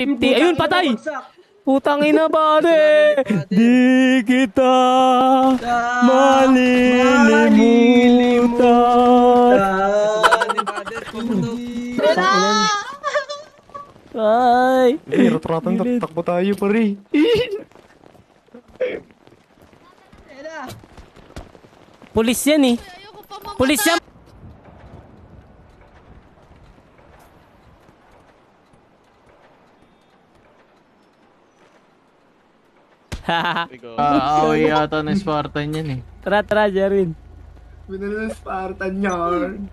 50. Ayun, patay! Putang ina, pare! Di kita malilimutan. Ay! Rat-ratan, takbo tayo, pare. Pulis yan eh. Pulis yan! Aaway yata ng Spartan yan eh. Tara, Jerwin. Binala ng Spartan yarn.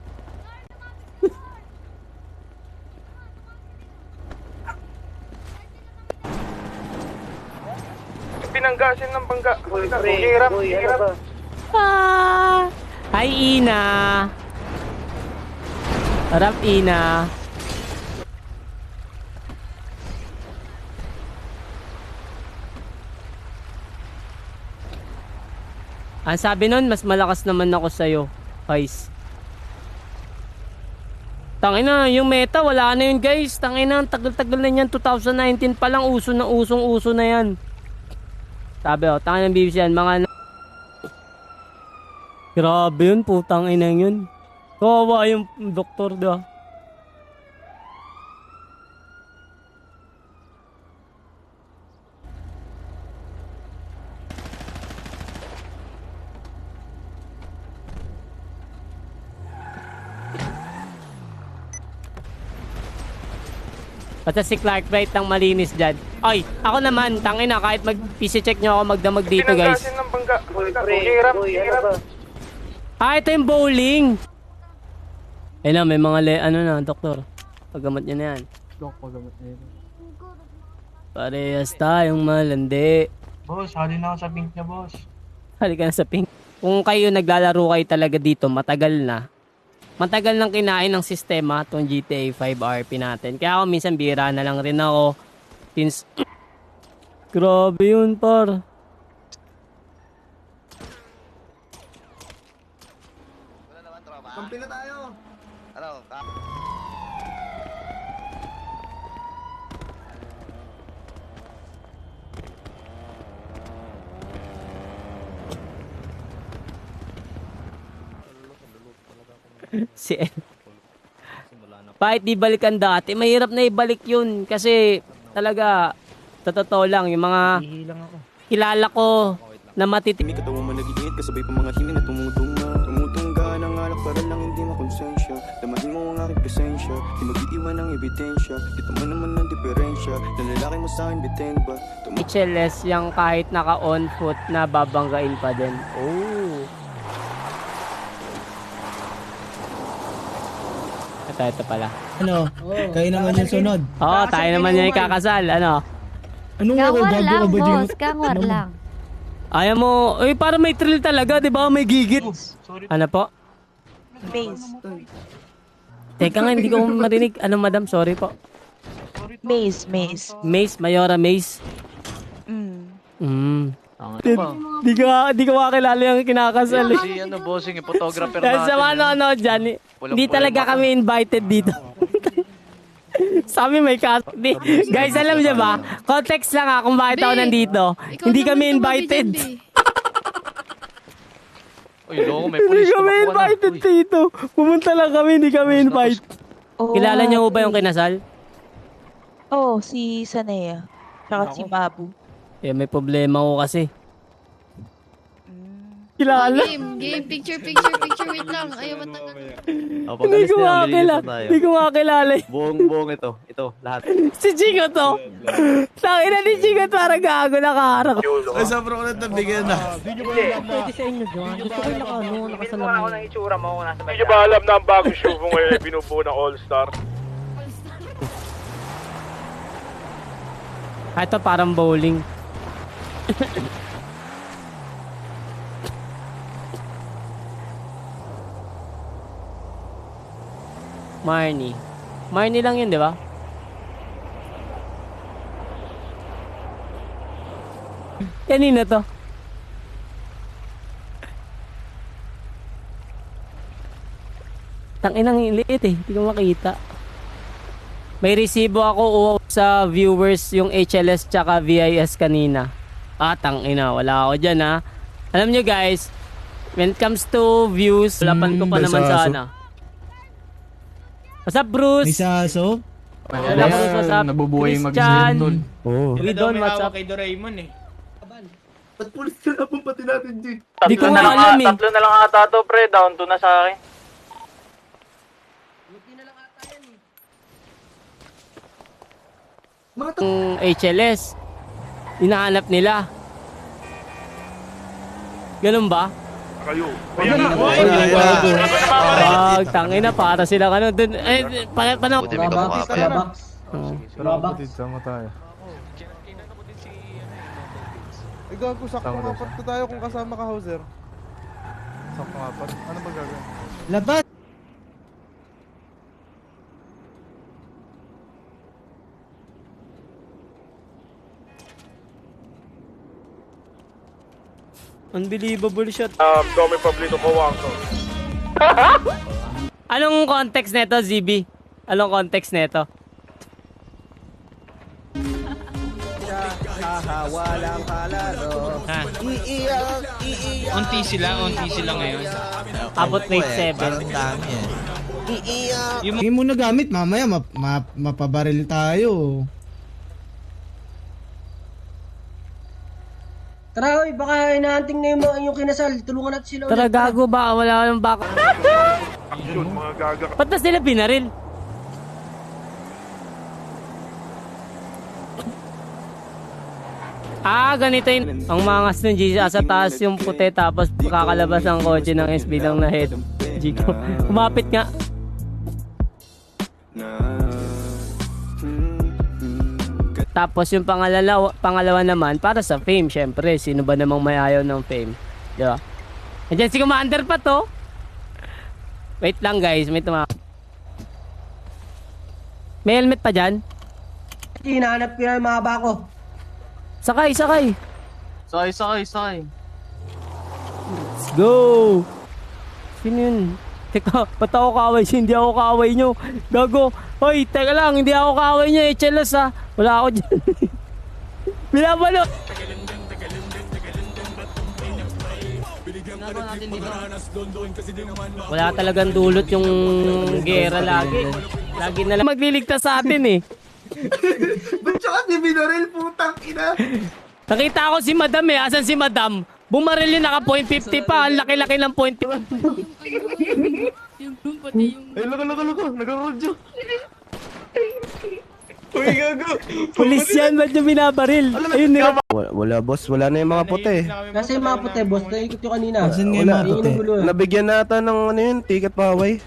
Pinanggasin ng bangga. Hirap. Hi, Ina. Harap, Ina. Ang sabi nun, mas malakas naman ako sa'yo, guys. Tangina, yung meta, wala na yun, guys. Tangina, tagal-tagal na yan. 2019 pa lang, usong-uso na yan. Sabi, tangina ng BBC yan, mga grabe yun, putang ina yun. Kawawa yung doktor, diba? Basta si Clark Bright ang malinis dyan. Ay, ako naman, tangina, kahit mag-PC check nyo ako magdamag dito, guys. Pinanggasin ng bangga. Hirap. Ito yung bowling. Ayun na, may mga ano na, doktor. Paggamot nyo na yan. Paggamot na yun. Parehas tayong malandi. Boss, hali na ako sa pink niya, boss. Halika na sa pink. Kung kayo naglalaro kayo talaga dito, matagal nang kinain ng sistema itong GTA 5 RP natin. Kaya ako minsan bira na lang rin ako. Since grabe yun, par. Kampi na tayo. Ano? Si kahit di balikan dati, mahirap na ibalik yun. Kasi talaga, totoo lang, yung mga kilala ko na May katawan mo nag-iinit kasabay pa mga himig na tumutungga ng alak para lang hindi makonsensya. Damahin mo ang aking presensya, di mag-iiwan ng ebidensya. Kita mo naman ng diferensya, na lalaki mo sa akin bitin ba? HLS yung kahit naka-on foot na babanggain pa din. Oh. Ito pala. Ano? Kayo naman yung sunod. Oo, tayo naman yung ikakasal. Ano? Anong Kangwar gago lang, ka ba dyan? boss. Kangwar lang. Ayaw mo, para may thrill talaga, di ba? May gigit. Ano po? Base. Teka nga, hindi ko marinig. Ano, madam? Sorry po. Maze. Mace, Mayora Mace. Di ko makakilala yung kinakasal. Si ano, bossing, photographer Dahil natin. sa ano dyan, hindi talaga kami invited dito. Sabi may guys, alam niyo ba? Context lang kung bakit ako nandito. Hindi kami invited. Uy, loko, may pulis. Hindi kami invited dito. Pumunta lang kami, hindi kami invited. Kilala niyo ba yung kinasal? Oh, si Sanea. Tsaka si Mabu. May problema ko kasi. Kilala? Game. Picture. Wait lang. Ayaw matagal. Hindi ko makakilala. Buong ito. Ito, lahat. Si Chico to. Tangina ni Chico parang gago nakaharap. Ay, sobrang ulit na bigyan na. Pwede sa inyo, John. Gusto ko yung nakasalamin. Hindi nyo ba alam na ang bagong show mo ngayon ay binubuo ng All-Star? Ito parang bowling. Marnie lang yun, di ba? Kanina to. Tanginang liit eh, hindi ko makita. May resibo ako sa viewers yung HLS tsaka VIS kanina. Tangina, wala ako dyan ha. Alam nyo guys, when it comes to views, lapan ko pa naman sana. What's up, Bruce? May saso? Wala Bruce, what's up? Nabubuhay Christian. mag-tol. Oo. We don't, what's up? kay Doraemon eh. Ba't pulis na lang pati natin, G? Di ko nga alam eh. Tatlo na lang ata to, pre. Down to na sa akin. Yung HLS, hinahanap nila. Ganun ba? Kayo. Tangin na, para sila kano. Dun, Buti may kamukha pa yan. Gago, sakto apat na tayo kung kasama ka, Hauser. Sakto apat. Ano ba gagawin? Labat! Unbelievable shot. Domi Pablito Kawangso. Anong context nito, ZB? Anong context nito? Unti sila ngayon. Abot rate 7. Hindi mo na gamit, mamaya mapabaril tayo. Tara, oy, baka inaanting na yung kinasal. Tulungan natin sila Tara, gago ba? Wala nang baka. Aksyon, mga gaga. Ba't na sila binaril? Ganito yun. Ang mangas ng G, sa taas yung puti tapos kakalabas ang kotse ng SB lang na head. Chico, kumapit nga. Tapos yung pangalawa naman para sa fame, syempre. Sino ba namang may ayaw ng fame? Diba? Nandiyan si Commander pa to. Wait lang guys, may helmet pa dyan? Hinahanap ko na yung mga bako. Sakay! Sakay. Let's go! Sino yun? Teka, ba't ako kaaway siya? Hindi ako kaaway nyo. Gago! Hoy, teka lang, hindi ako kaaway nyo. HLS ha. Wala ako dyan. Binabalot! Wala talagang dulot yung gera lagi. Lagi na lang magliligtas sa atin eh. Ba't siya kasi binaril, putang ina? Nakita ko si Madam eh. Asan si Madam? Bumaril yun, naka .50 pa. Ang laki-laki ng .50. Ay, lako. Nag-rodyo. Uy, gago. Pulis yan, ba't yung binabaril? Ayun nila. Wala, boss. Wala na yung mga puti. Kasi yung mga puti, boss. Naikot yung kanina. Asan nga yung mga puti? Nabigyan nata ng ano yun, ticket paway.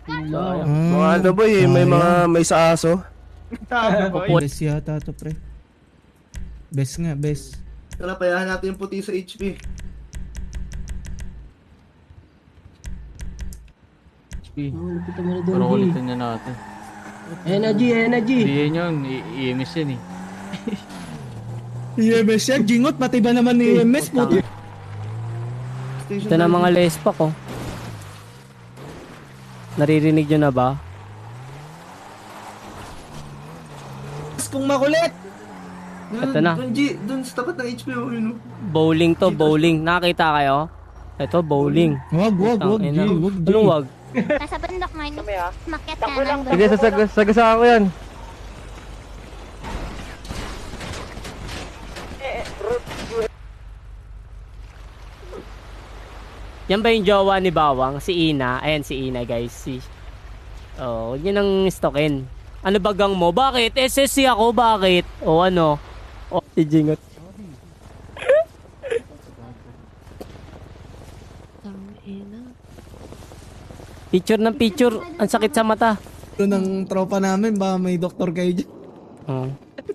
Hmm. Mga ano boy, may sa aso. Best yata to, pre. Best nga, best. Tara, payahan natin yung puti sa HP. Pero ulitin niya natin. Energy. Hindi yun, EMS yun eh. EMS yan, jingot, pati ba naman ni EMS, puti? Ito na mga lespa ko. Naririnig nyo na ba? Kung makulit! Ito na. Dun sa tapat ng HP, yun. Bowling to, bowling. Nakakita kayo? Ito, bowling. Wag, G. Anong wag? Nasa bundok man. Makyat ka ng bundok. Sige, sagasaan ko yan. Yan ba yung jowa ni Bawang? Si Ina. Ayan si Ina guys. Huwag nyo nang stokin. Ano bagang mo? Bakit? SSC ako, bakit? O ano? O si Jingot. Picture ng picture. Ang sakit sa mata. Ito ng tropa namin, ba may doktor kayo dyan?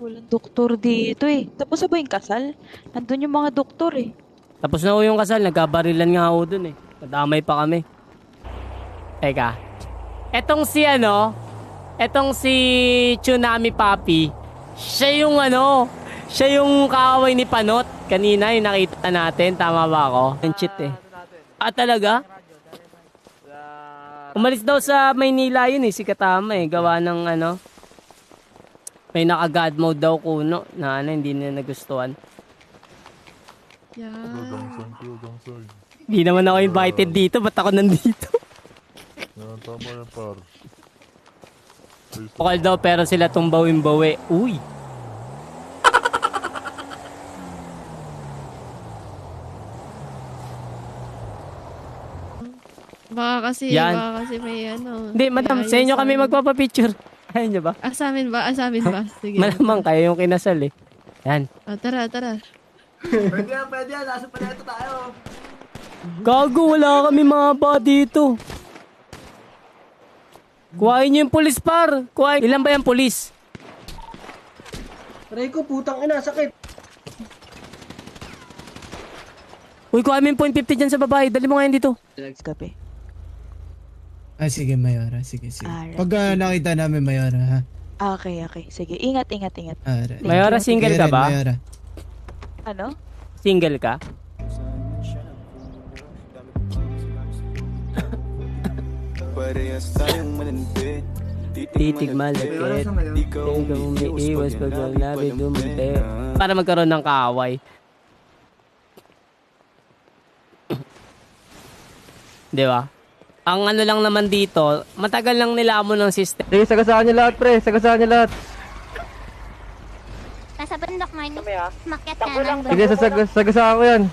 Walang doktor dito eh. Tapos na ba yung kasal? Nandun yung mga doktor eh. Tapos na ho yung kasal. Nagkabarilan nga ho dun eh. Nadamay pa kami. Teka. Etong si Tsunami Papi, siya yung kaaway ni Panot. Kanina yung nakita natin, tama ba ako? Yung cheat eh. Talaga? Umalis daw sa Maynila yun eh, si Katama eh, gawa ng May naka-god mode daw kuno na ano, hindi nila nagustuhan. Yan. Hindi naman ako invited dito, ba't ako nandito? Tama yan, par. Bukal daw pero sila tumbawin-bawi. Uy! Baka kasi may ano. Hindi, madam, sa inyo kami magpapapicture. Ayaw nyo ba? Sa amin ba? Sige. Malamang kayo yung kinasal eh. Yan. Tara. Pwede yan. Nasa paleto tayo. Gago, wala kami mga ba dito. Kuhain nyo yung pulis, par. Ilan ba yung pulis? Aray ko, putang ina, sakit. Uy, kuhain mo yung .50 dyan sa babae. Dali mo ngayon dito. Kape. Sige, Mayora. Sige. Alright. Pag nakita namin, Mayora, ha? Okay. Sige, ingat. Alright. Mayora, single ka ba? Mayora. Ano? Single ka? Parehas tayong malandi. Titig malapit. Ikaw umiiwas pag nabi dumante. Para magkaroon ng kaaway. Di ba? Ang ano lang naman dito, matagal lang nilamon ng system. Sige, sagasaan niyo lahat, pre. Sagasaan niyo lahat. Nasa bundok mine. Makyat ka ng Sige, bundok. sagasaan ko yan.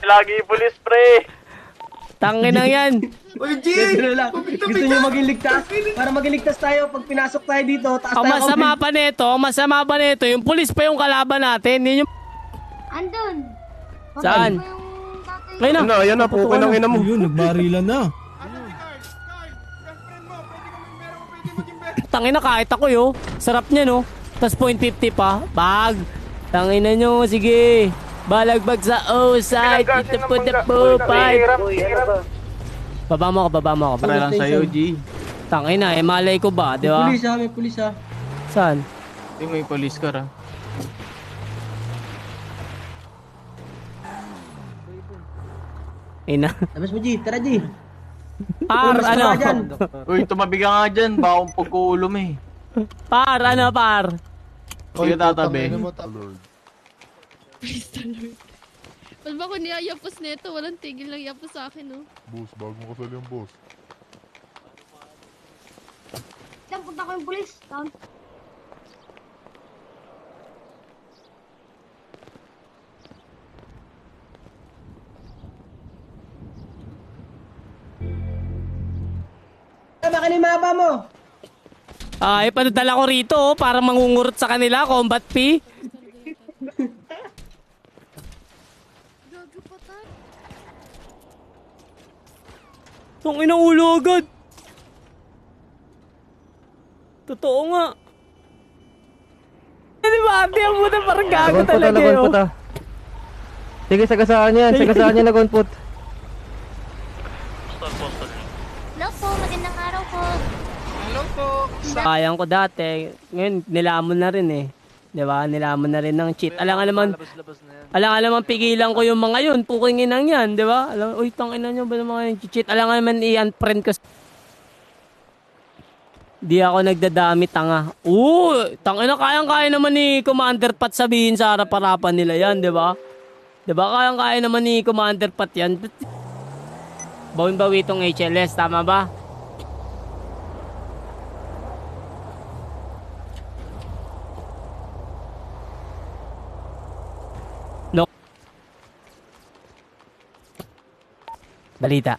Lagi pulis, pre. Tangin na yan. Uy, G! Gusto nyo maging ligtas? Para maging ligtas tayo, pag pinasok tayo dito, taas Ang tayo. masama pa nito, yung pulis pa yung kalaban natin. Yun yung... Andun. Saan? Ayun na. Ayan na, pupukin ng ina mo. Ayun, nagbarilan na. Tangin na kahit ako yo. Sarap niya no. Tapos .50 pa. Bag. Tangin na nyo. Sige. Balagbag sa O-side. Ito po na po. Baba mo ako. Para lang sa'yo, G. Tangin na. Malay ko ba? Di ba? May pulis ha. Saan? May police car, ha? Ina. Labas mo, G. Tara, G. Par, Mas ano? baka dyan. Uy, tumabi ka nga dyan. Baka akong pagkuulom eh. Par, ano, par? Sige, tatabi. Praise the Lord. Ba't ba ko niyayapos nito? Walang tigil lang yapos sa akin, no? Boss, bago mo kasali yung boss. Saan punta ko yung pulis? Saan? Baka ni mapa mo. Ay, padadala ko rito oh, para mangungurot sa kanila. Combat P. Itong inang ulo agad. Totoo nga. Di ba? Ate, ang puta parang gago talaga yun. Sige, sagasaan yan. Sagasaan yan, lagonput. Hello po, magandang araw po. Sayang ko dati. Ngayon, nilamon na rin eh. Di ba? Nilamon na rin ng cheat. Alang naman pigilan ko yung mga yun. Puking inang yan, di ba? Uy, tangina nyo ba ng mga yung cheat? Alang naman i-unfriend ko. Di ako nagdadami, tanga. Tangina, kayang-kaya naman ni Commander Pat sabihin sa harap-harapan nila yan, di ba? Di ba? Kayang-kaya naman ni Commander Pat yan. Bawin-bawi itong HLS, tama ba? No. Balita.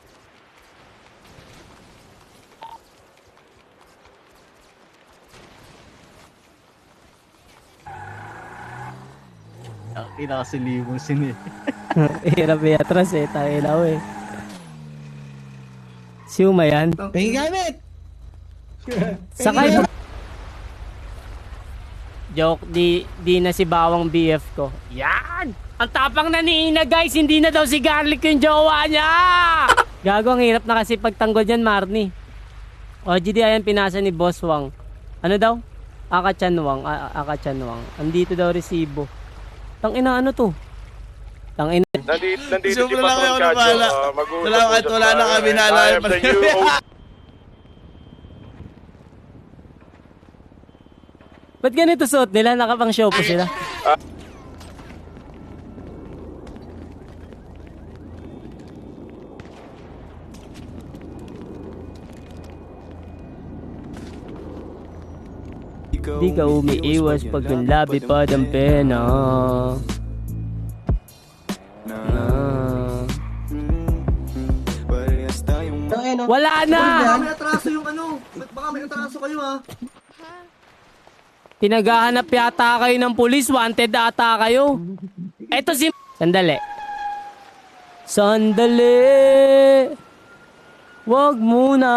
Ina kasi limusin eh. Hirap atras eh, tayo ilaw eh. Siuma yan. Pahing gamit! Sakay. Joke, di na si Bawang BF ko. Yan! Ang tapang na ni Ina guys, hindi na daw si Garlic yung jowa niya! Gago, ang hirap na kasi pagtanggol dyan, Marnie. O, GD, ayan, pinasa ni Boss Wang. Ano daw? Akachanwang. Akachanwang. Andito daw resibo. Tangina, ano to? Tangina. Nandito si Sobrang lang Patron ako na bahala. Kadyo. Mag-uusap Salamat, po wala sa na kami bahay. naalala I am pa the rin. new OG. Ba't ganito suot nila? Nakapang show po sila. Di ka umiiwas pag yung labi pa ng pena. Wala na! Baka may atraso yung ano. Baka may atraso kayo ha. Pinaghahanap yata kayo ng pulis. Wanted ata kayo. Eto si... Sandali. Sandali. Wag muna.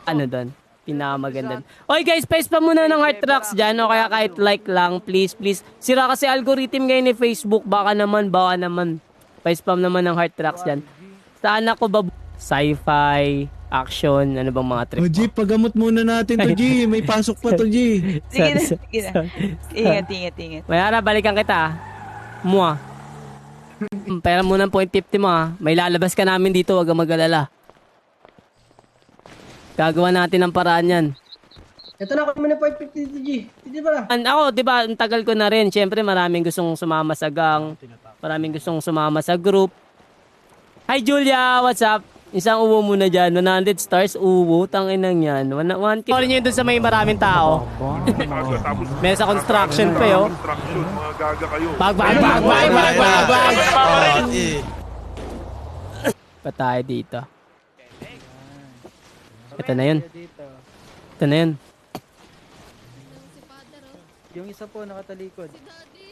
Ano doon? Pinakamaganda. Oy guys, paste pa muna ng heart tracks dyan. O kaya kahit like lang. Please, please. Sira kasi algorithm ngayon ni Facebook. Baka naman. Pa-spam naman ng heart tracks dyan. Sa anak ko ba sci-fi, action, ano bang mga trip O G, pagamot muna natin to G. May pasok pa to G. Sige na, sige na. Ingat. Mayara, balikan kita. Mua. Pera muna ng 0.50 mo ha. May lalabas ka namin dito, wag kang mag-alala. Gagawa natin ng paraan yan. Ito na kami na 550 G. Hindi ba? Ako, di ba, ang tagal ko na rin. Siyempre, maraming gustong sumama sa gang. Maraming gustong sumama sa group. Hi, Julia! What's up? Isang uwo muna dyan. 100 stars, uwo. Tanginang yan. 1K. Sorry nyo dun sa may maraming tao. May sa construction pa yun. Construction, mga gaga kayo. Bag! Pa tayo dito. Ito na yun. Ito na yun. Si father, oh. Yung isa po nakatalikod. Si daddy.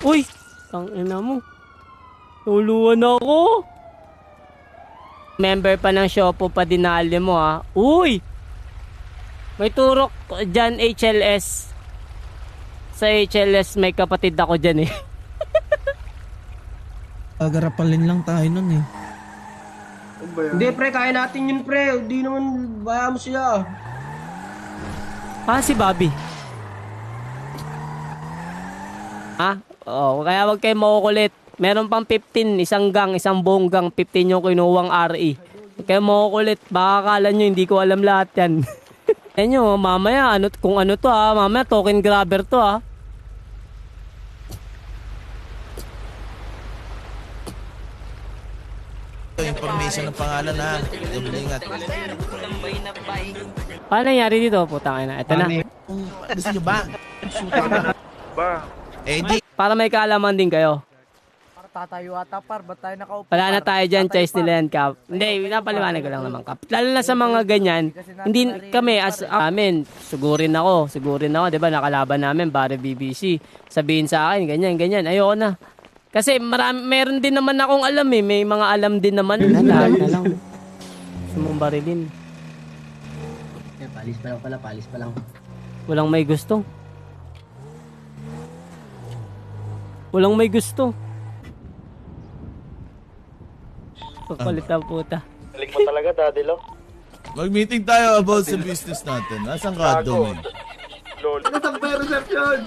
Uy! Tangina mo. Tuluan ako. Member pa ng Shoppo pa dinali mo ha. Uy! May turok dyan HLS. Sa HLS may kapatid ako dyan eh. Agarapalin lang tayo nun eh. Hindi pre, kaya natin yun pre. Hindi naman baya mo sila. Si Bobby. Oo, kaya wag kayo makukulit. Meron pang 15, isang gang, isang buong gang, 15 yung kinuwang RE. Huwag kayo makukulit, baka akala nyo hindi ko alam lahat yan. Yan nyo, mamaya, kung ano to mamaya token grabber to Information ng pangalan na. Ingat. Paano nangyari dito? Putang ina. Ito na. Gusto nyo ba? Ba? Eh di. Para may kaalaman din kayo. Tatayo ata par, ba't tayo nakaupo? Wala na tayo dyan, choice nila yan, Kap. Hindi, napaliwanag ko lang naman, Kap. Lalo na sa mga ganyan, hindi kami, as amin, sugurin ako, di ba, nakalaban namin, Barry BBC. Sabihin sa akin, ganyan, ayoko na. Kasi meron din naman akong alam eh, may mga alam din naman. Lahat na lang. Gusto mong barilin. Palis pa lang. Walang may gusto. Walang may gusto. Pagpalit ang puta. Galing mo talaga, Daddy Lo. Mag-meeting tayo about sa business natin. Nasaan ka, Domin? Lol. Ano sa reception?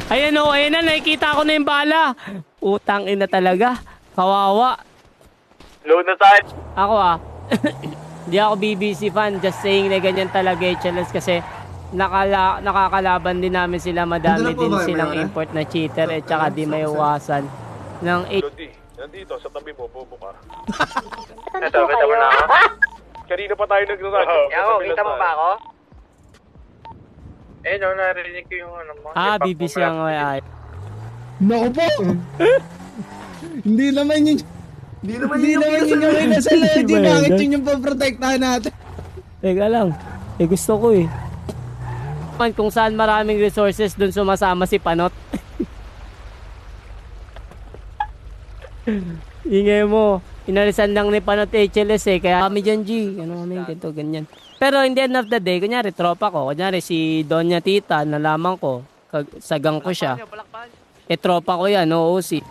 Ayan na, nakikita ko na yung bala. Utang ina talaga. Kawawa. Load na tayo. Ako hindi ako BBC fan. Just saying na ganyan talaga HLS kasi nakakalaban din namin sila. Madami din silang import na cheater at saka di may iwasan ng Lodi, nandito sa tabi mo, bobo ka. Ito, kita mo na ako? Kanina pa tayo nag-radyo. Kita mo ba ako? Eh, no, narinig ko yung ano mo. BBC ang ay. Naku po! Hindi naman yun yung gawin na sa Lodi. Bakit yun yung paprotektahan natin? Teka lang. Gusto ko eh. Kung saan maraming resources, dun sumasama si Panot. Ingay mo. Inalisan lang ni Panot HLS eh. Kaya kami dyan, G. Ano kami, ganito, ganyan. Pero in the end of the day, kunyari, tropa ko. Kunyari, si Donya Tita, nalaman ko. Sagang ko siya. Tropa ko yan, OOC.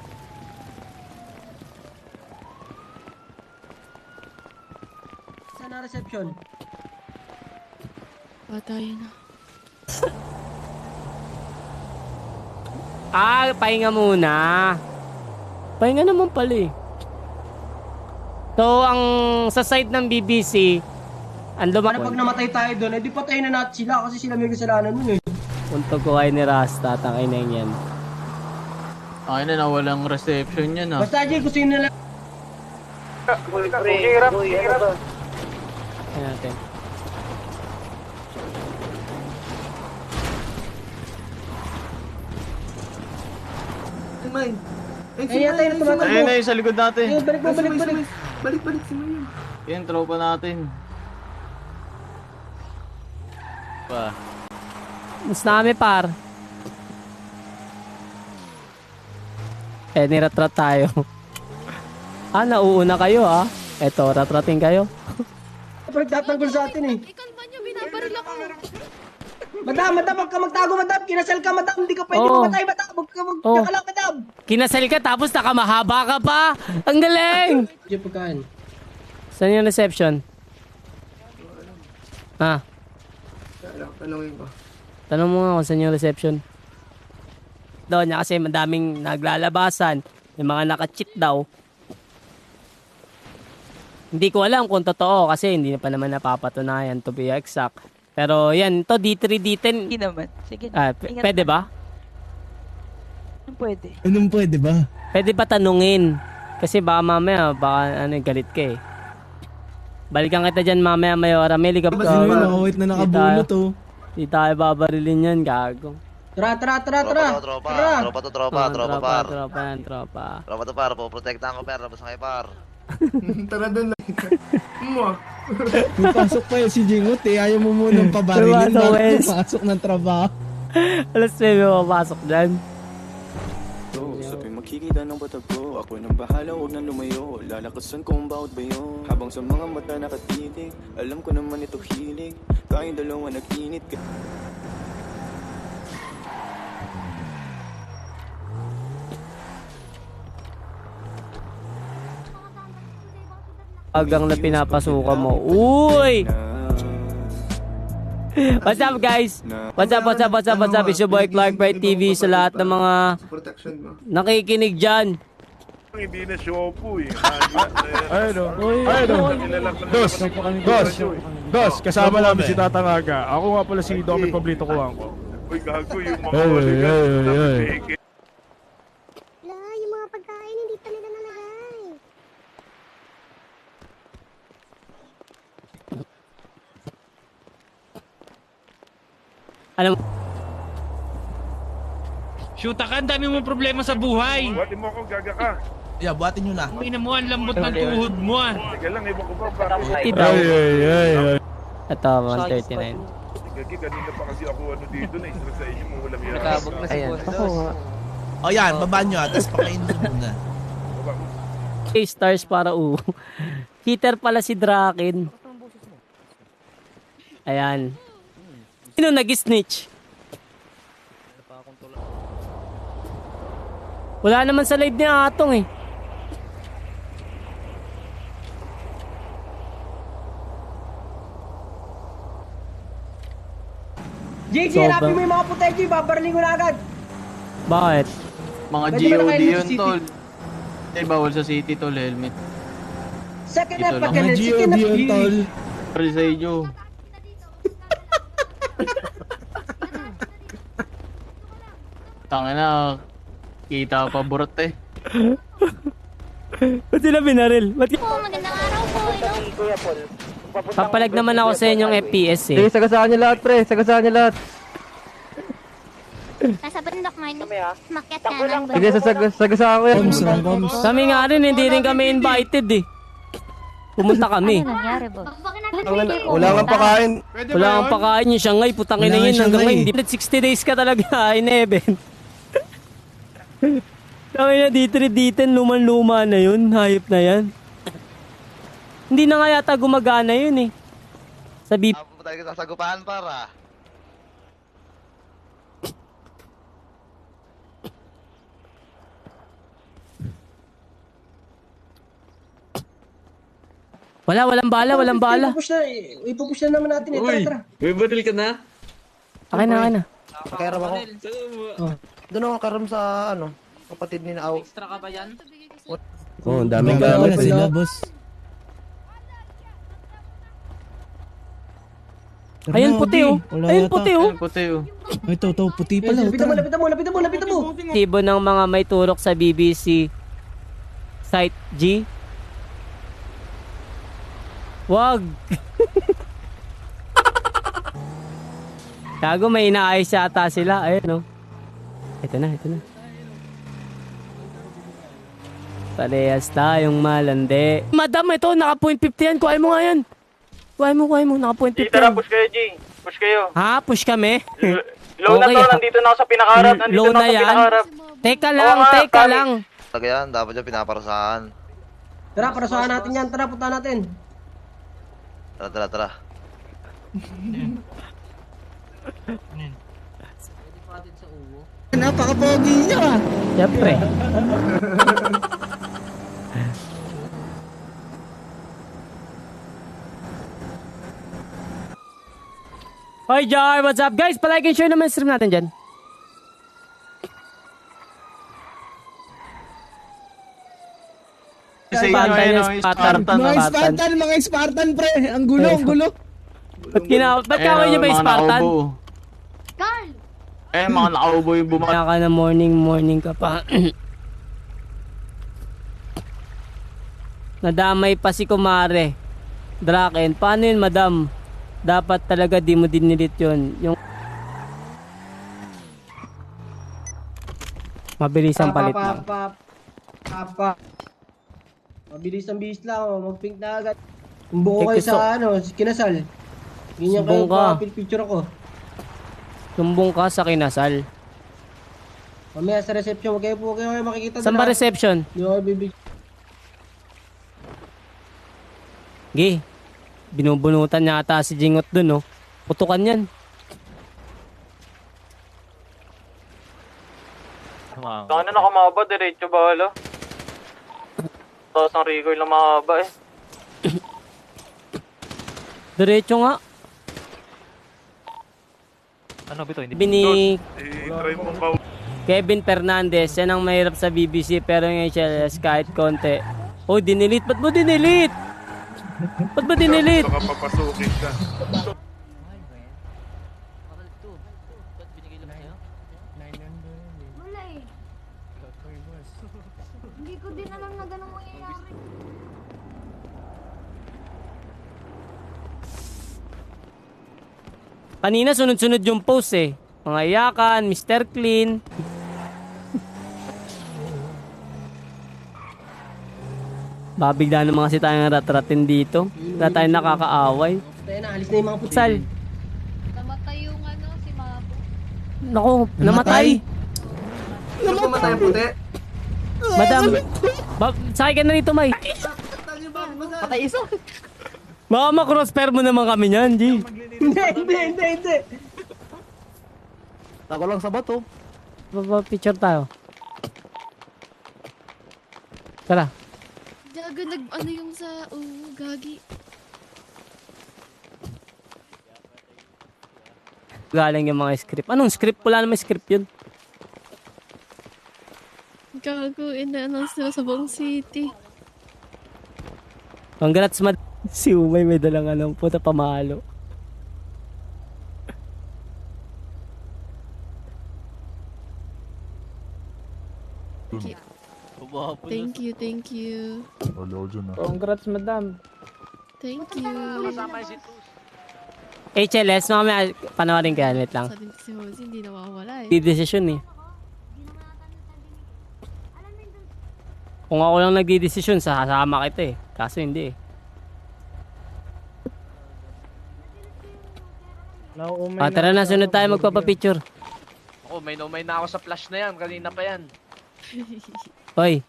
Saan na reception? Patay na. Pahinga muna. Pahinga naman pala eh. So, ang sa side ng BBC, Para pag namatay tayo doon, di patayin na natin sila kasi sila may kasalanan nun eh. Untog ko kayo ni Rasta, tangay na yan. Ay na, walang reception yan ah. Basta Jay, kung sino na lang. Hirap. Ayan natin. May. Ay, yata yung tumatakbo. Ayun na yung sa likod natin. Ayun, balik. Balik si Mayan. Yan, tropa natin. Pa. Mas nami par. Niratrat tayo. Nauuna kayo Eto, ratratin kayo. Pagtatanggol sa atin eh. Ikalma niyo, binabaril ako. Madam, huwag ka magtago, madam. Kinasal ka, madam. Hindi ka pwede mamatay, madam. Huwag ka magkakalang, madam. Kinasal ka tapos nakamahaba ka pa. Ang galing! Diyan pagkain. Saan yung reception? Tanongin ko. Tanong mo nga kung saan yung reception. Doon niya kasi madaming naglalabasan. Yung mga naka-cheat daw. Hindi ko alam kung totoo kasi hindi pa naman napapatunayan to be exact. Pero yan, to D3, D10. Hindi naman. Sige. Pwede ba? Pwede. Anong pwede ba? Pwede ba tanungin? Kasi baka mamaya, galit ka eh. Balikan kita dyan mamaya, Mayora. Meli ka Kasi nakawait na nakabunot to. Di tayo babarilin yan, gago. Tara. Tropa to par, poprotektahan ko par, labas na kayo par. Tara doon lang. Napasok pa yun si Jingot eh. Ayaw mo munang pabarilin bago papasok ng trabaho. Alas 9 mapasok dyan. Sa tuwing makikita ng batag ko, ako nang bahala, huwag nang lumayo. Lalakasan ko ang bawat bayo. Habang sa mga mata nakatitig, alam ko naman ito hilig. Tayong dalawa nag-init. Agang na pinapasukan mo. Uy! What's up guys? What's up? It's your boy Clark Bright TV sa lahat ng mga nakikinig dyan. Hindi na shopo eh. Dos, kasama namin si Tatangaga. Ako nga pala si Domi Pablito Kuwangko. Uy, gago yung mga waligan. Yung mga pagkain, hindi pa nila nalagay. Alam Shoota ka, ang dami mong problema sa buhay. Buhatin mo ako, gaga ka. Yeah, buhatin nyo na. Ina mo, ang lambot ng tuhod mo Sige lang, iwan ko ba? Ay. Ito, 139. Gagi, kanina pa kasi ako dito, na-stress sa inyo, walang yan. Nakabog na si Boss. O yan, babaan nyo tapos pakainin nyo muna. 8 stars para Cheater pala si Draken. Ayan. Sino nag-snitch? Wala naman sa live ni Atong eh. JJ, hanapin mo yung mga putek, Jay. Babaraling ko na agad. Bakit? Mga Pwede ba GOD nakain yun, sa city? tol. Eh, bawal sa city, tol, helmet. Second Ito up lang. pa ganun. Mga Second GOD up yun, tol. Sorry sa inyo. Tangina, kita pa burot eh. Ba't sila binaril? Po, magandang araw po. Papalag naman ako sa inyong FPS eh. Sige, sagasaan niyo lahat, pre. Sagasaan niyo lahat. Nasa bundok mine. Makyat ka ng Sige, sagasaan ko yan. Kami nga rin, hindi rin kami invited eh. Pumunta kami. Ano nangyari, boss? Bakit natin Wala kang pakain. Wala kang pakain yung Shanghai, putangin na Wala yun nga hanggang Shanghai. ngayon. 60 days ka talaga in heaven. Tangina, D3, D10, luman-luma na yun. Hayop na yan. Hindi na nga yata gumagana yun eh. Sabi... Tayo kita sagupahan para. Walang bala. Ipupush na naman natin. Tara. May baril ka na? Akin na. Nakaram ako. Doon ako nakaram sa kapatid ni Naaw. Extra ka ba yan? Oo, ang daming gamit sila, boss. Ayun puti oh. Ayun puti oh. Ay, ito, puti pala. Lapitan mo. Tibo ng mga may turok sa BBC Site G. Wag. Gago, may inaayos yata sila. Ayun oh. Ito na. Parehas tayong malandi. Madam, ito, naka-point 50 yan. Kuhain mo nga yan. Kuhain mo. Naka-point 50 Tara, yan. push kayo, G. Push kayo. Ha? Push kami? Low na to, nandito na ako sa pinakaharap. Low na yan? Teka lang. Tagayan, dapat dyan pinaparasahan. Tara, parasahan natin yan. Tara, punta natin. Tara. Napaka-pogi niya. Siyempre. Hi Jar, what's up guys? Palike and share naman stream natin dyan. Mga Spartan pre. Ang gulo. Ba't kaway niyo ba Spartan? Carl! Mga nakaubo yung Kaya ka na morning ka pa. Nadamay pa si Kumare. Draken, paano yun madam? Dapat talaga di mo dinilit yun. Yung mabilis ang palit lang. Mabilis ang bihis lang. Mag-pink na agad. Tumbong ko kayo sa kinasal. Ganyan kayo picture ako. Tumbong ka sa kinasal. Mamaya sa reception, huwag kayo makikita. Saan ba reception? Hindi ako bibig. Gi, binubunutan niya ata si Jingot dun, oh. Putukan yan. Saan na nakamaba? Diretso ba, hala? Tapos ang recoil lang mahaba eh. Diretso nga. Ano bito? Bini Kevin Fernandez, yan ang mahirap sa BBC pero yung HLS kahit konti. Oh, dinilit. Ba't mo dinilit? Baka papasukin ka. Wala eh. Hindi ko din alam na ganun mangyayari. Kanina sunod-sunod yung post eh. Mga iyakan, Mr. Clean. Babigla naman kasi tayong rat-ratin dito. Wala tayong nakakaaway. Tayo na, alis na yung mga puti. Sal. Namatay yung si Mabo. Naku, namatay. Ano pumatay ang puti? Madam, sakay ka na rito, May. Patay isa. Baka ma-crossfire mo naman kami niyan, G. Hindi. Ako lang sa bato. Picture tayo. Tara. Gago, yung sa... gagi. Galing yung mga script. Anong script? Wala naman script yun. Gago, ina-announce nila sa buong city. Congrats, si Umay may dalang puta pamalo. Thank you. Congrats, madam. Thank you. HLS, mamaya panawarin kaya, wait lang. Sabi si Jose, hindi nawawala eh. Di decision eh. Kung ako lang nagdi-desisyon, sasama kita eh. Kaso hindi eh. Tara na, sunod tayo magpapapicture. Ako, may na ako sa flash na yan. Kanina pa yan. Hoy.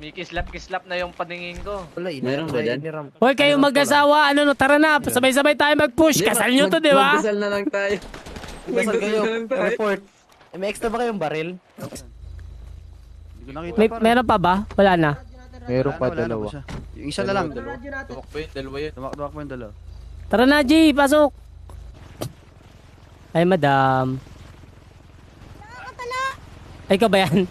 Kislap na yung paningin ko. Wala, Meron ba dyan? Hoy, kayo mag-asawa, ano no, tara na, sabay-sabay tayo mag-push. Kasal nyo to, di ba? Magdasal na lang tayo. Kasal kayo. Report. May extra ba kayong baril? Meron pa ba? Wala na. Meron pa dalawa. Yung isa na lang. Dalawa yun. Tumakbo yung dalawa. Tara na, G, pasok. Ay, madam. Ay, ka ba yan?